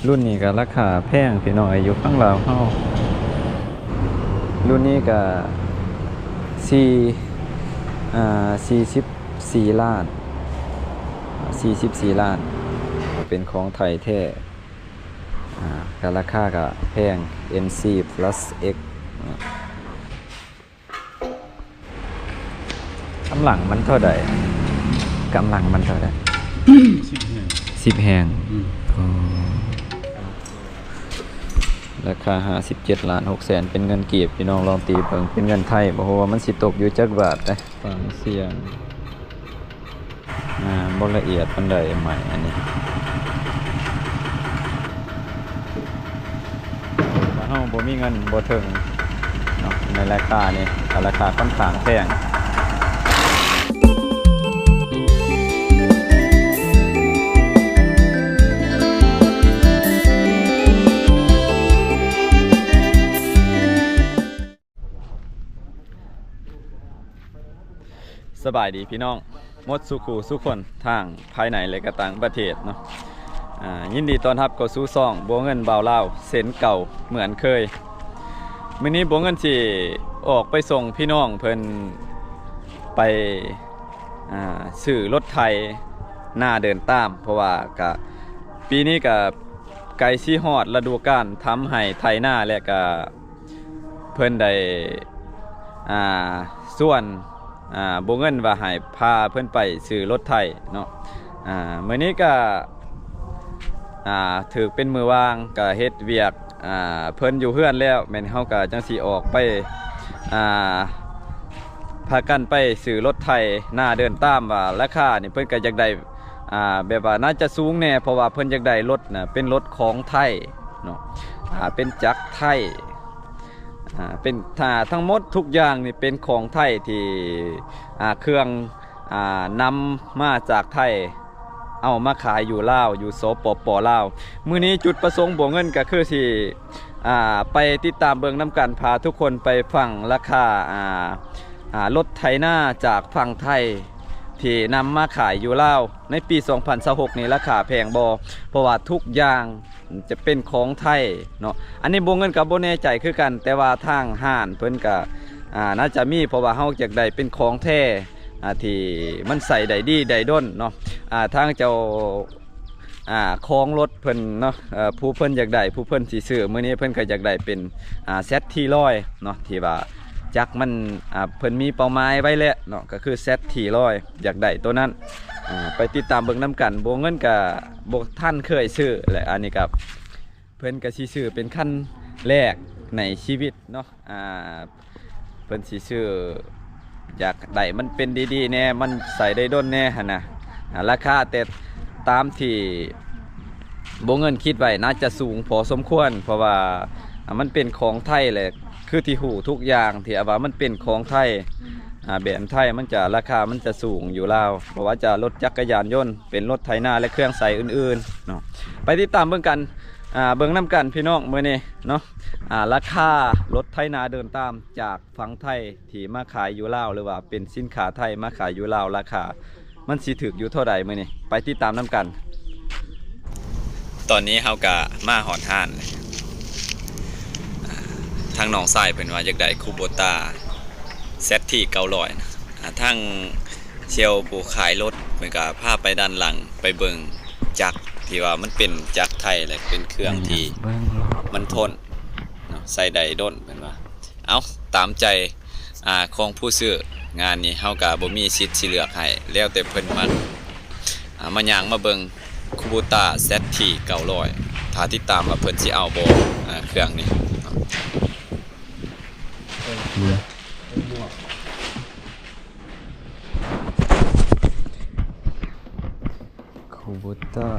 รุ่นนี้ก็ราคาแพงพี่น้องอยู่ข้างลาวเฮารุ่นนี้ก็44 ล้าน44 ล้านเป็นของไทยแท้ก็ราคาก็แพง NC Plus X กำลังมันเท่าใดกำลังมันเท่าใด10 แห่งราคา57,600,000เป็นเงินกีบพี่น้องลองตีเบิ่งเป็นเงินไทยบ่ฮู้ว่ามันสิตกอยู่จักบาทได้ฟังเสียงบ่ละเอียดปานใดใหม่อันนี้เฮาบ่มีเงินบ่ถึงเนาะในราคานี้ราคาค่อนข้างแพงสบายดีพี่น้องหมดสุขูสุขคนทางภายในและก็ต่างประเทศเนาะยินดีต้อนรับเข้าสู่ซ่องบัวเงินบ่าวลาวเส้นเก่าเหมือนเคยมื้อนี้บัวเงินสิออกไปส่งพี่น้องเพิ่นไปซื้อรถไถหน้าเดินตามเพราะว่าก็ปีนี้ก็ไกลสิฮอดฤดูกาลทำให้ไถนาและก็เพิ่นได้ส่วนบ่เงินว่าให้พาเพิ่นไปซื้อรถไถเนาะมื้อนี้ก็ถือเป็นมือวางก็เฮ็ดเวียกเพิ่นอยู่เฮือนแล้วแม่นเฮาก็จังสิออกไปพากันไปซื้อรถไถหน้าเดินตามว่าราคานี่เพิ่นก็อยากได้แบบว่าน่าจะสูงแน่เพราะว่าเพิ่นอยากได้รถน่ะเป็นรถของไทยเนาะเป็นจักรไทยเป็นทั้งหมดทุกอย่างนี่เป็นของไทยที่เครื่องนำมาจากไทยเอามาขายอยู่ลาวอยู่สปป.ลาวมื้อนี้จุดประสงค์บัวเงินก็คือสิไปติดตามเบิ่งน้ำกันพาทุกคนไปฟังราคารถไถนาจากฝั่งไทยที่นำมาขายอยู่ลาวในปี 2026 นี้ราคาแพงบ่เพราะว่าทุกอย่างจะเป็นของไทยเนาะอันนี้บ่เงินกับบ่แน่ใจคือกันแต่ว่าทางห้านเพิ่นก็น่าจะมีเพราะว่าเฮาอยากได้เป็นของแท้ที่มันใส่ได้ดีได้ด้นเนาะทางเจ้าของรถเพิ่นเนาะผู้เพิ่นอยากได้ผู้เพิ่นสิซื้อมื้อนี้เพิ่นก็อยากได้เป็นZT100เนาะที่ว่าจักมันเพิ่นมีเป้าหมายไว้แล้วเนาะก็คือZT100อยากได้ตัวนั้นไปติดตามเบิ่งน้ำกันบ่เงินกับบ่ท่านเคยซื้อและอันนี้กับเพิ่นก็สิซื้อเป็นขั้นแรกในชีวิตเนาะเพิ่นสิซื้ออยากได้มันเป็นดีๆแน่มันใส่ได้ด้นแน่หั่นน่ะราคาแต่ตามที่บ่เงินคิดไว้น่าจะสูงพอสมควรเพราะว่ามันเป็นของไทยแหละคือที่หูทุกอย่างที่ว่ามันเป็นของไทยแบรนด์ไทยมันจะราคามันจะสูงอยู่แล้วเพราะว่าจะรถจักรยานยนต์เป็นรถไถนาและเครื่องใส่อื่นๆเนาะไปติดตามเบิ่งกันเบิ่งน้ำกันพี่น้องมื้อนี้เนาะราคารถไถนาเดินตามจากฝั่งไทยที่มาขายอยู่ลาวหรือว่าเป็นสินค้าไทยมาขายอยู่ลาวราคามันสิถึกอยู่เท่าใดมื้อนี้ไปติดตามน้ำกันตอนนี้เฮาก็มาหอดห้านเลยทางหนองทรายเป็นว่าอยากได้คูโบต้าZT900นะทางเชียวผู้ขายรถเหมือนกับพาไปด้านหลังไปเบิ่งจักรที่ว่ามันเป็นจักรไทยเลยเป็นเครื่องที่มันทนใส่ได้ด้นเป็นว่าเอาตามใจของผู้ซื้องานนี้เฮาก็บ่มีสิทธิ์สิเลือกให้แล้วแต่เพิ่นมาย่างมาเบิ่งคูโบต้าZT900ถ้าติดตามว่าเพิ่นสิเอาบ่เครื่องนี้คูโบต้า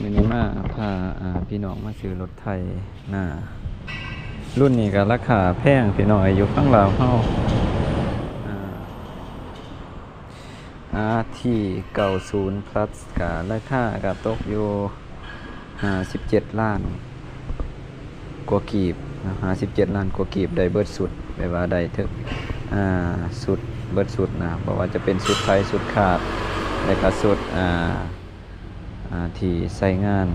มินิมาพาพี่น้องมาซื้อรถไทยหน้ารุ่นนี้ก็ราคาแพงพี่น้องอยู่ข้างลาวเฮาที่90 plus ก็ราคาก็ตกอยู่17 ล้านกว่ากีบ57 ล้านกว่ากีบได้เบิดสุดแปลว่าได้ถึงสุดเบิดสุดนะเพราะว่าจะเป็นสุดไทยสุดขาด แล้วก็สุดที่ใส่งาน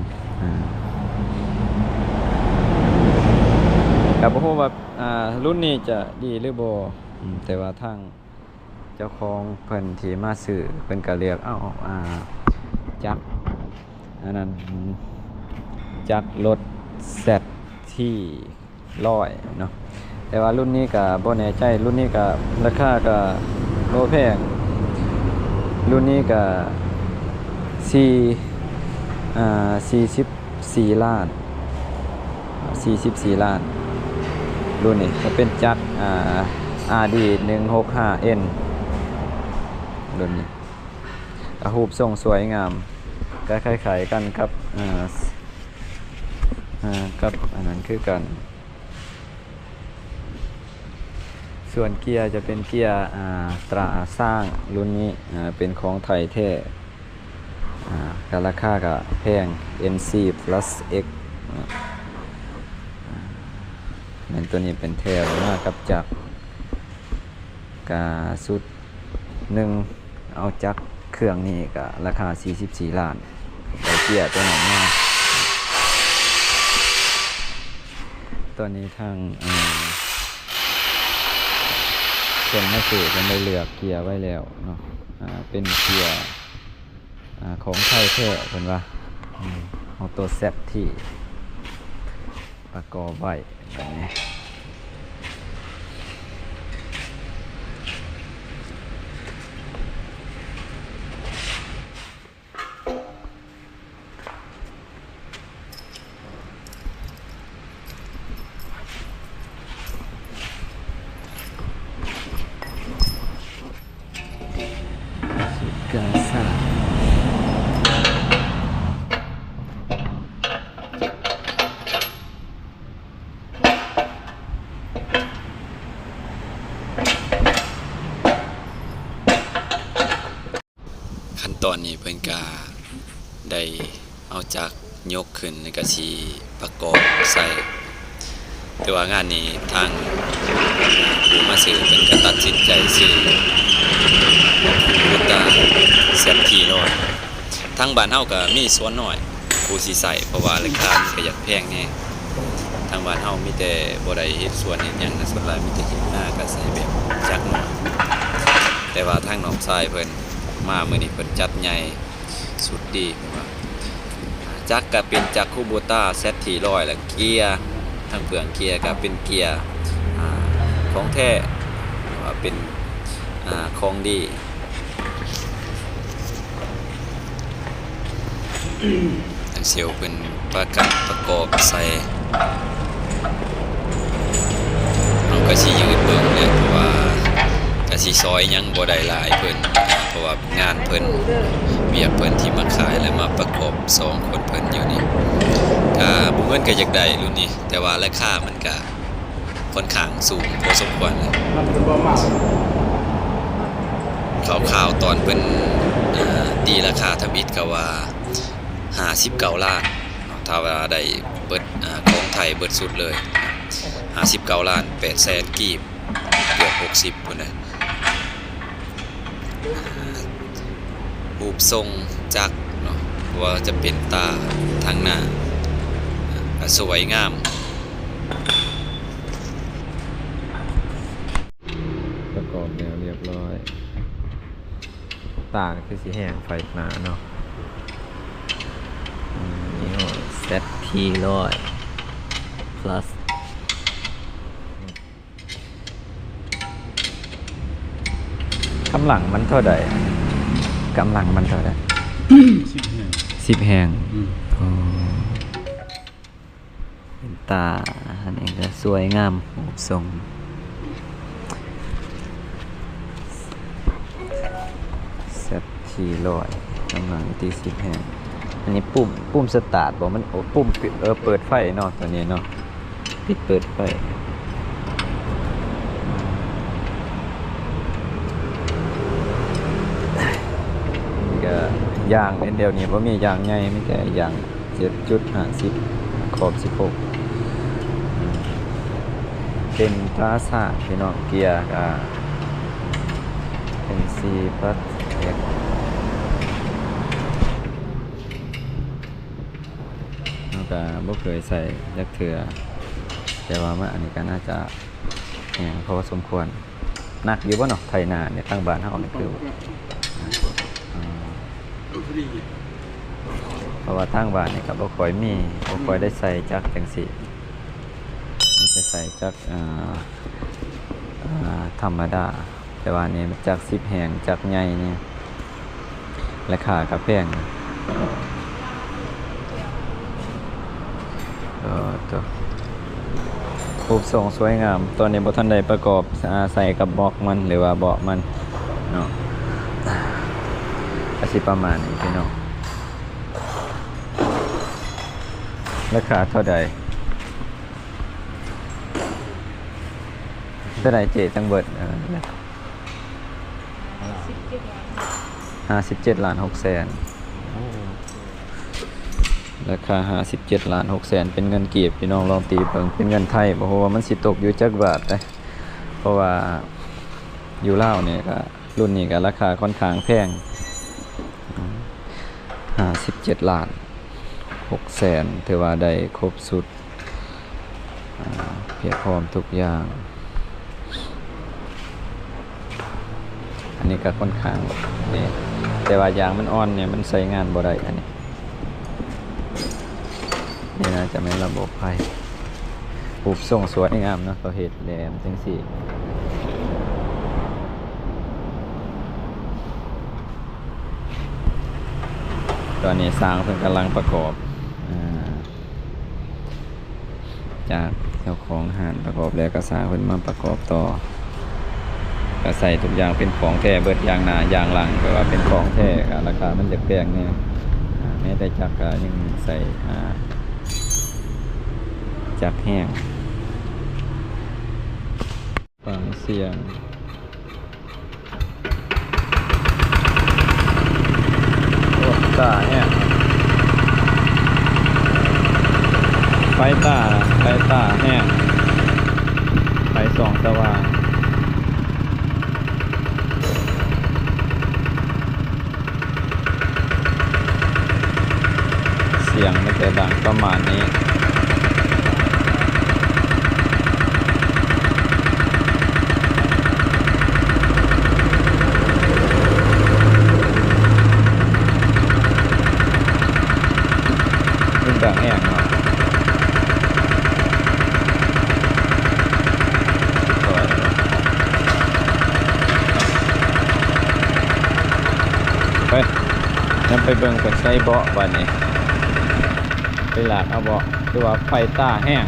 กับบ่ฮู้ว่ารุ่นนี้จะดีหรือบ่แต่ว่าทางเจ้าของเพิ่นที่มาซื้อเพิ่นก็เลือกเอาจักรอันนั้นจักรรถ Z ที่100เนาะแต่ว่ารุ่นนี้ก็บ่แน่ใจรุ่นนี้ก็ราคาก็บ่แพงรุ่นนี้ก็44 ล้าน44 ล้านรุ่นนี้ก็เป็นจักรRD 165N รุ่นนี้รูปทรงสวยงามก็คล้ายๆกันครับกับอันนั้นคือกันส่วนเกียร์จะเป็นเกียร์ตราสร้างรุ่นนี้เป็นของไทยแท้ก็ราคาก็แพง NC Plus X นั่นตัวนี้เป็นแท้มากกับจักรกาสุดหนึ่งเอาจักรเครื่องนี้ก็ราคา44 ล้านได้เกียร์ตัวไหนมากตัวนี้ทางคนไม่สื่อกันได้เลือกเกียร์ไว้แล้วเนาะเป็นเกียร์ของไทยแท้เป็นว่าเอาตัวแซดที่ประกอบไว้แบบนี้กาซาขั้นตอนนี้เพิ่นก็ได้เอาจากยกขึ้นแล้วก็สิประกอบใส่แต่ว่างานนี้ทางผู้มาซื้อเพิ่นก็ตัดสินใจซื้อบูตาแซดทีร้อยทางบ้านเฮาก็มีส่วนน้อยผู้สิใส่เพราะว่าราคามันก็อยากแพงแน่ทางบ้านเฮามีแต่บ่ได้เฮ็ดสวนเฮ็ดหยังส่วนหลายมีแต่เฮ็ดนาก็ใส่แบบจักน้อยแต่ว่าทางน้องชายเพิ่นมามื้อนี้เพิ่นจัดใหญ่สุดดีเพิ่นว่าจักรก็เป็นจักรคูโบต้าแซดทีร้อยแล้วเกียร์ทางเปลืองเกียร์ก็เป็นเกียร์ของแท้ว่าเป็นของดีเซลล์เป็นประกอบใส่เราก็สิยืดเบิ่งเลยเพราะว่าก็สิซอยยังบ่ได้หลายเพิ่นเพราะว่างานเพิ่นเวียกเพิ่นที่มาขายและมาประกอบ2คนเพิ่นอยู่นี่บุเงินก็อยากได้รุ่นนี้แต่ว่าราคามันก็ค่อนข้างสูงพอสมควรเลยข่าวๆตอนเพิ่นตีราคาทวิตก็ว่า59 ล้านถ้าว่าได้เบิดของไทยเบิดสุดเลย59 ล้าน8 แสนกีบเกือบ60พุ่นน่ะรูปทรงจักรเนาะว่าจะเป็นตาทางหน้าสวยงามประกอบแล้วเรียบร้อยตาคือสีแห้งไฟหนาเนาะนี่ก็เซตที100 plus กำลังมันเท่าใดกำลังมันเท่าใด10 แห่งเป็นตาอันนี้ก็สวยงามทรงเซตที100กำลังตี10 แห่งอันนี้ปุ่มสตาร์ทบอกมันปุ่มเปิดไฟเนาะตัวนี้เนาะปิดเปิดไฟก็ยางเดียวนี้เพราะมียางใหญ่ไม่แต่ยาง 7.50 ขอบ 16เป็นตราสารพี่น้องเกียร์ก็เป็น C plus X ก็บ่เคยใส่จักเทื่อแต่ว่ามันอันนี้ก็น่าจะแห้งพอสมควรหนักอยู่บ่เนาะไถนาเนี่ยทางบ้านเฮานี่คือเพราะว่าทางบ้านนี่ก็บ่ค่อยมีบ่ค่อยได้ใส่จักจังซี่มีแต่ใส่จักธรรมดาแต่ว่านี่จัก10แห่งจักใหญ่นี่ราคาก็แพงตัวรูปทรงสวยงามตอนนี้บ่ทันได้ประกอบใส่กับบอกมันหรือว่าเบาะมันเนาะก็สิประมาณนี้พี่น้องราคาเท่าใดเท่าใดเจจังเบิด57 ล้าน 6 แสนราคา57 ล้าน 6 แสนเป็นเงินกีบพี่น้องลองตีเบิ่งเป็นเงินไทยบ่ฮู้ว่ามันสิตกอยู่จักบาทเด้เพราะว่าอยู่ลาวเนี่ยก็รุ่นนี้ก็ราคาค่อนข้างแพง57 ล้าน 6 แสนถือว่าได้ครบสุดเพียบพร้อมทุกอย่างอันนี้ก็ค่อนข้างนี่แต่ว่ายางมันอ่อนเนี่ยมันใช้งานบ่ได้อันนี้นี่นะจะไม่ระบบไฟปลูกส่งสวยงามเนาะเขาเห็ดแหลมจังสี่ตอนนี้สร้างเพิ่งกำลังประกอบจากเจ้าของหานประกอบแล้วก็สร้างเพิ่นมาประกอบต่อก็ใส่ทุกอย่างเป็นของแท้เบิดยางหน้ายางหลังก็ว่าเป็นของแท้ราคามันจะแพงเนี่ยแม้แต่จักรก็ยังใส่จักรแห้งฟังเสียงโอ้ตาเนี่ยไฟตาแห้งไฟส่องสว่างเสียงมันจะดังประมาณนี้ดังแห้งเนาะไปนั่นไปเบิ่งกับใช้เบาะวันนี้ไปหลากเอาเบาะคือว่าไฟตาแห้ง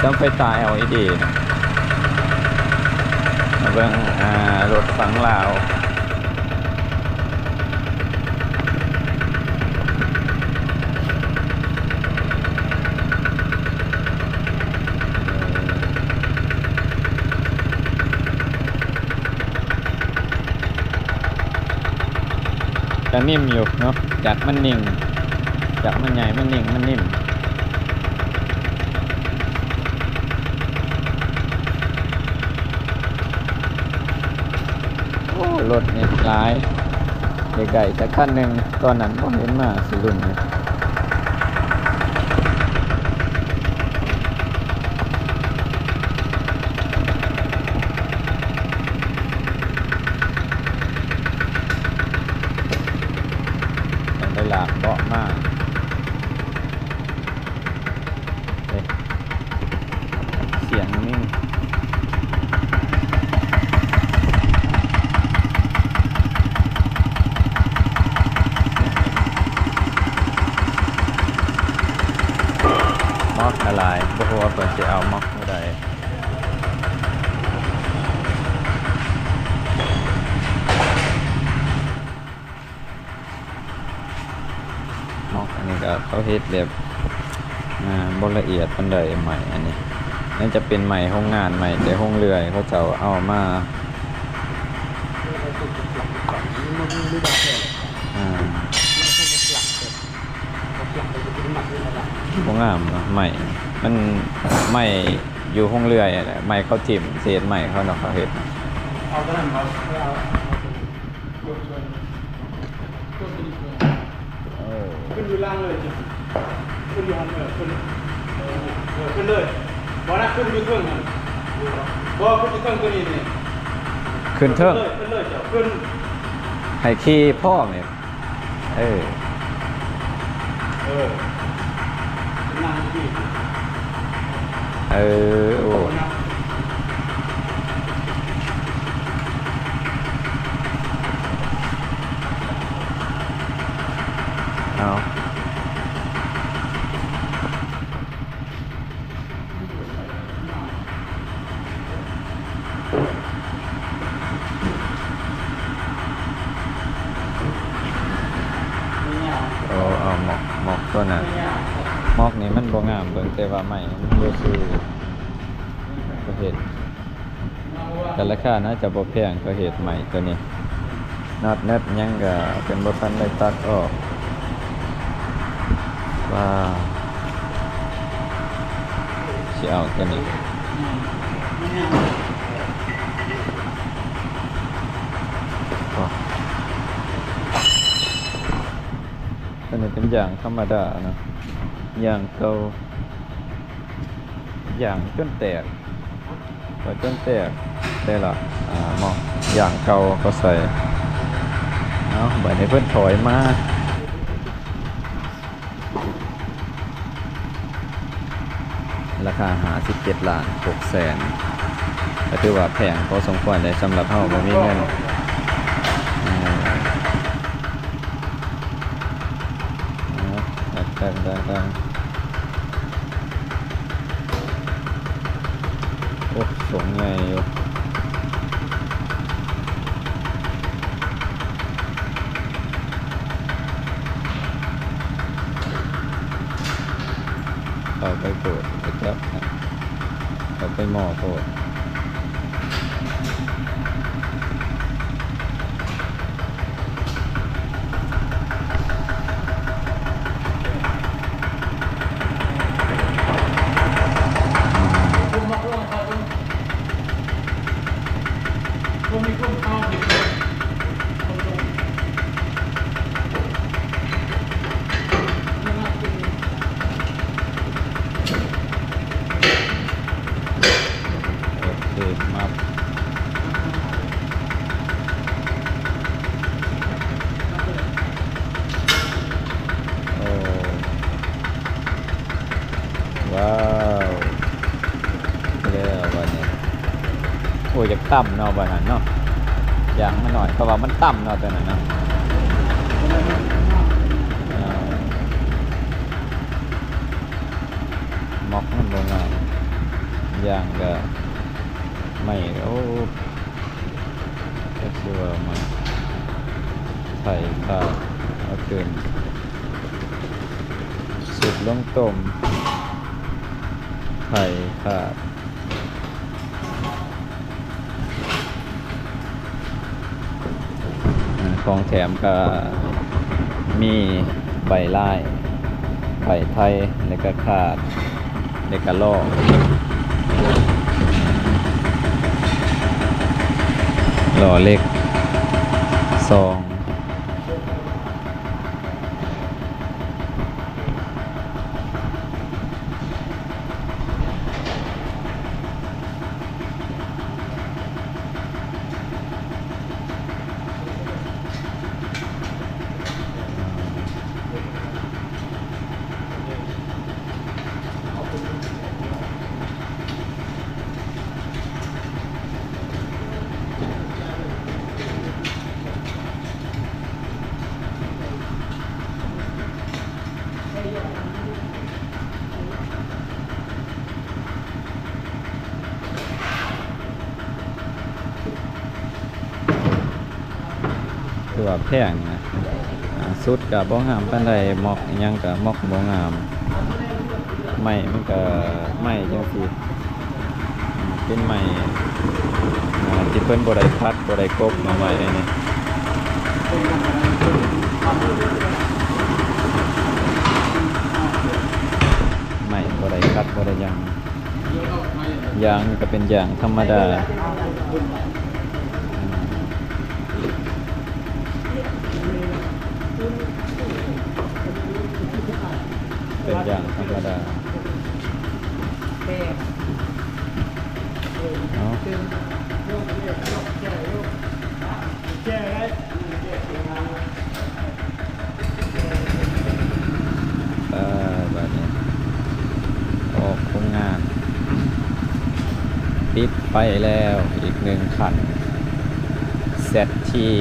ซ้ำไฟตา LED มาเบิ่งรถฝั่งลาวจะนิ่มอยู่เนาะจากมันนิ่งจากมันใหญ่มันนิ่งมันนิ่มโอ้รถนี่หลายใหญ่ๆแต่คันหนึ่งตอนนั้นผมเห็นมาสิรุ่นนี้หลากเบาะมากเสียงนิ่งม็อกอะไรบ่รู้ว่าเปิดจะเอาม็อกเท่าใดอันนี้ก็เขาเฮ็ดแบบบ่ละเอียดปานใดใหม่อันนี้นั่นจะเป็นใหม่โรงงานใหม่แต่โรงเรือยเขาจะเอามาบ่งามเนาะใหม่มันใหม่อยู่โรงเรือยใหม่เขาถิ่มเศษใหม่เขาเนาะเขาเฮ็ดเอาตัวนั้นเอาเออ ขึ้นอยู่ล่างเลยขึ้นอยู่หันขึ้นเลยบอกนะขึ้นอยู่เครื่องนั้นบอกขึ้นอยู่เครื่องตัวนี้นี่ ขึ้นเทิง ขึ้นเลยเจ้าขึ้น ให้ขี่พ่อเนี่ยเออ นั่งที่ เออโอ้เอาโอ้เอาหมอกตัวนั้นหมอกนี่มันบ่งามเบิ่งแต่ว่าใหม่มันบ่คือประเภทแต่ราคาน่าจะบ่แพงก็เฮ็ดใหม่ตัวนี้น็อตแนบยังก็เป็นบ่ทันได้ตัดออกว่าสิเอาตัวนี้ก็ตัวนี้เป็นอย่างธรรมดานะอย่างเก่าอย่างจนแตกก็จนแตกได้ละหมอกอย่างเก่าก็ใส่เอาบัดนี้เพิ่นถอยมาราคา57 ล้าน 6 แสนก็ถือว่าแพงพอสมควรเลยสำหรับเฮาบ่มีเงินดังโอ้สงไงอยู่เข้าไปโกรธไปจับเข้าไปหม้อโกรธมีคนเข้าผิดโอเคมาโอ้ว้าวแล้ววันนี้โอ้ยจะต่ำเนาะวันนั้นเนาะอย่างมันหน่อยเพราะว่ามันต่ำเนาะตัวนั้นเนาะม็อกมันลงมาอย่างก็ไม่โอ้ก็คือว่ามันไข่ขาดเอาเกินสุดลงต้มไข่ขาดของแถมก็มีใบไล่ใบไทยแล้วก็ขาดแล้วก็ล่อหล่อเล็กซองคือว่าแพงนะสุดกับบ่งามปานใดมอกอิหยังกับมอกบ่งามไม่มันก็ไม่จังซี่เป็นไม้ที่เพิ่นบ่ได้พัดบ่ได้กบมาไว้นี่ไม่บ่ได้คัดบ่ได้หยังยางก็เป็นยางธรรมดา อย่างธรรมดาเนาะแบบนี้ออกโครงงานติดไปแล้วอีก1 คันเซตที่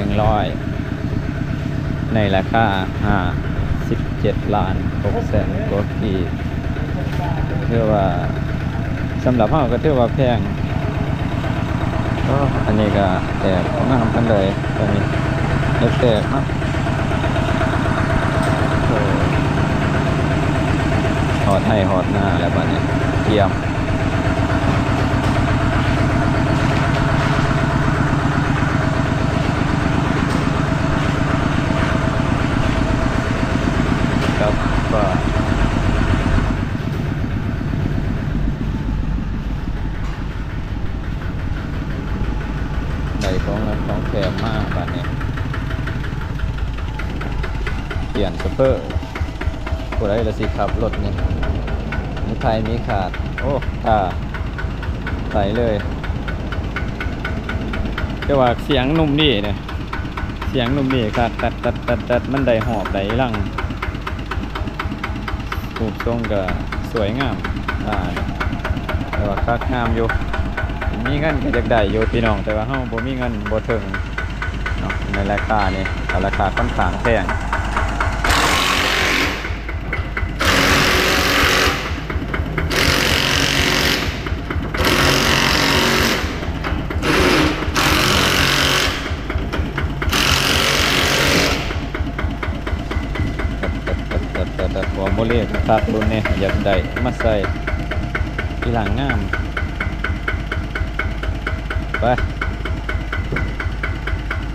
100ในราคา57,600,000 กว่ากีบถือว่าสำหรับเราก็ถือว่าแพงก็อันนี้ก็แตกมาทำกันเลยตอนนี้แตกเนาะหอดให้หอดหน้าแล้วบ้านนี้เยี่ยมครับว่าในของแถมมากบ้านนี้เปลี่ยนสเปอร์ผู้ใดละสิขับรถนี่มีไทยมีขาดโอ้ค่ะใส่เลยแต่ว่าเสียงนุ่มดีเนี่ยเสียงนุ่มดีขาดตัดมันได้หอบได้ลังรูปทรงก็สวยงามแต่ว่าคักงามอยู่มีเงินก็อยากได้อยู่พี่น้องแต่ว่าเฮาบ่มีเงินบ่ถึงเนาะในราคานี่ราคาค่อนข้างแพงแต่หัวโมเลกุคักรุ่นนี้อยากได้มาใส่ทีหลังงามไป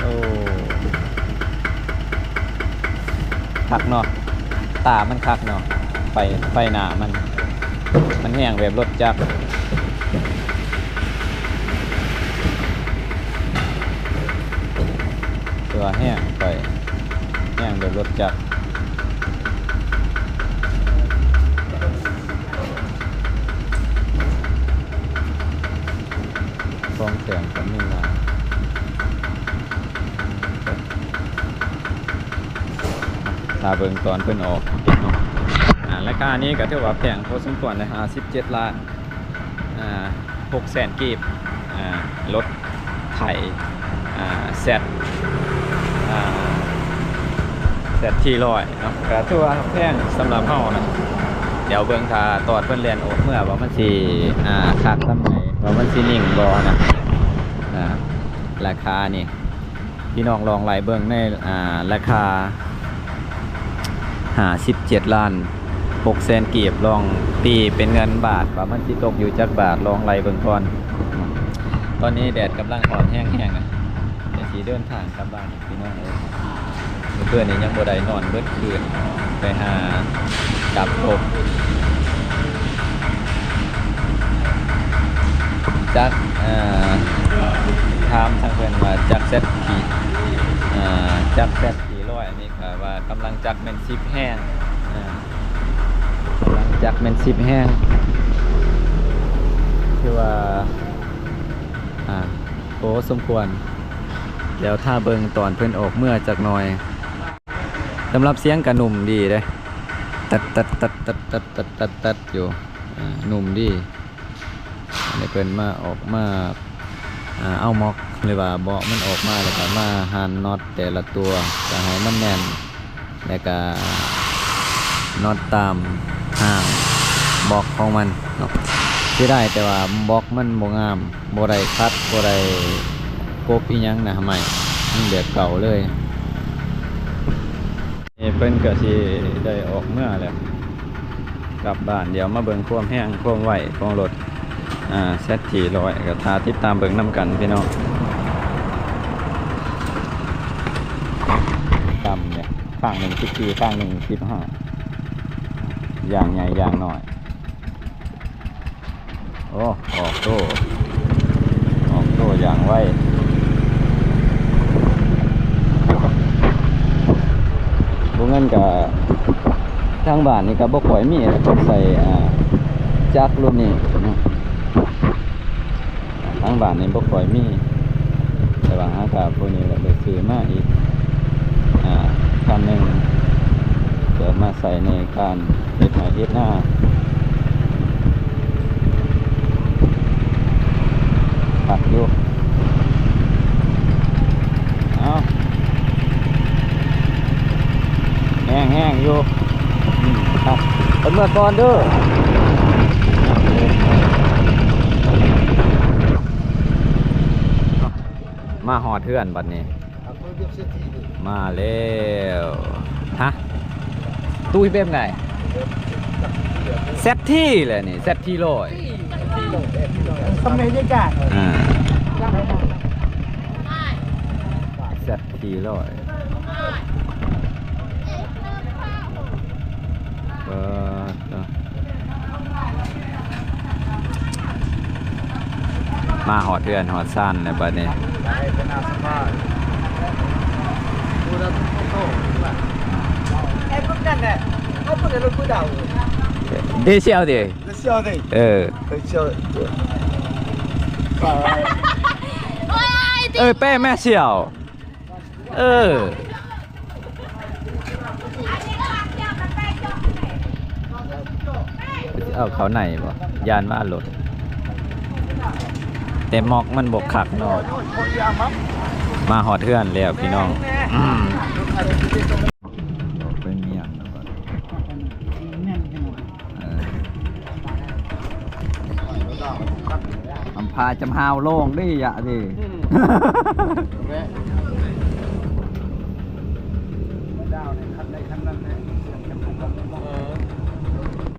โอ้คักเนาะตามันคักเนาะไฟหน้ามันแห้งแบบรถจักรตัวแห้งแบบรถจักรฟองแสงก็มีมาตาเบิ่งตอนเพิ่นออกเนาะราคานี้ก็ถือว่าแพงพอสมควรเลย17 ล้าน600,000 กีบรถไถแซดที่100เนาะก็ถือว่าแพงสำหรับเฮานะเดี๋ยวเบิ่งถ้าตอดเพิ่นเรียนออกเมื่อว่ามันสิคักซำไหนว่ามันสินิ่งบ่นะราคานี่พี่น้องลองไล่เบิ่งในราคา57,600,000 กีบลองตีเป็นเงินบาทว่ามันสิตกอยู่จักบาทลองไล่เบิ่งก่อนตอนนี้แดดกำลังอ่อนแห้งๆนะเดี๋ยวสิเดินทางกลับบ้านพี่น้องเพื่อนนี่ยังบ่ได้นอนเบิดคืนไปหากับพบจักถามทางเพื่อนว่าจักเซตขี่จักเซตขี่ร้อยอันนี้ค่ะว่ากำลังจักเป็น10 แห้งกำลังจักเป็น10 แห้งคือว่าโอ้สมควรเดี๋ยวถ้าเบิ่งตอนเพิ่นออกเมื่อจากหน่อยสำหรับเสียงกระหนุ่มดีเลยตัดอยู่หนุ่มดีในเพิ่นมาออกมาเอาม็อกหรือว่าเบาะมันออกมาแล้วก็มาหันน็อตแต่ละตัวจะให้มันแน่นแล้วก็น็อตตามห่างบล็อกของมันเนาะที่ได้แต่ว่าบล็อกมันบ่งามบ่ได้คัดบ่ได้กบอีหยังนะใหม่มันแบบเก่าเลยเพิ่นก็สิได้ออกเมื่อแล้วกลับบ้านเดี๋ยวมาเบิ่งความแห้งความไหวของรถเซตที่100ก็ทาติดตามเบิ่งนำกันพี่น้องต่ำเนี่ยข้างหนึ่ง14ข้างหนึ่ง15อย่างใหญ่อย่างน้อยโอ้ออกโต้อย่างไวพวกนั้นก็ ทางบ้านนี่ก็บ่ค่อยมีคนใส่จักรรุ่นนี้เนาะทางบ้านนี่บ่ค่อยมีแต่ว่าหากับพวกนี้ก็ได้ซื้อมาอีกคันหนึงเดี๋ยวมาใส่ในการเฮ็ดไร่เฮ็ดนาปักอยู่เอาแห้งๆอยู่ครับเอาเมื่อก่อนเด้อมาหอดเทือนบัดนี้มาแล้วฮะตู้พี่เป้มไงเซตที่เลยนี่เซตที่ร้อย ทำไมได้กัน เซตที่ร้อยมาหอดเทือนหอดสั้นเลยบัดนี้เดเชียวดิเออเป้แม่เชียวเอาเขาไหนบ่ยานว่ารถแต่หมอกมันบกขักเนาะมาหอดเทือนแล้วพี่น้องเป็นเมียอำพาจำฮาวโล่งดิอย่าดิ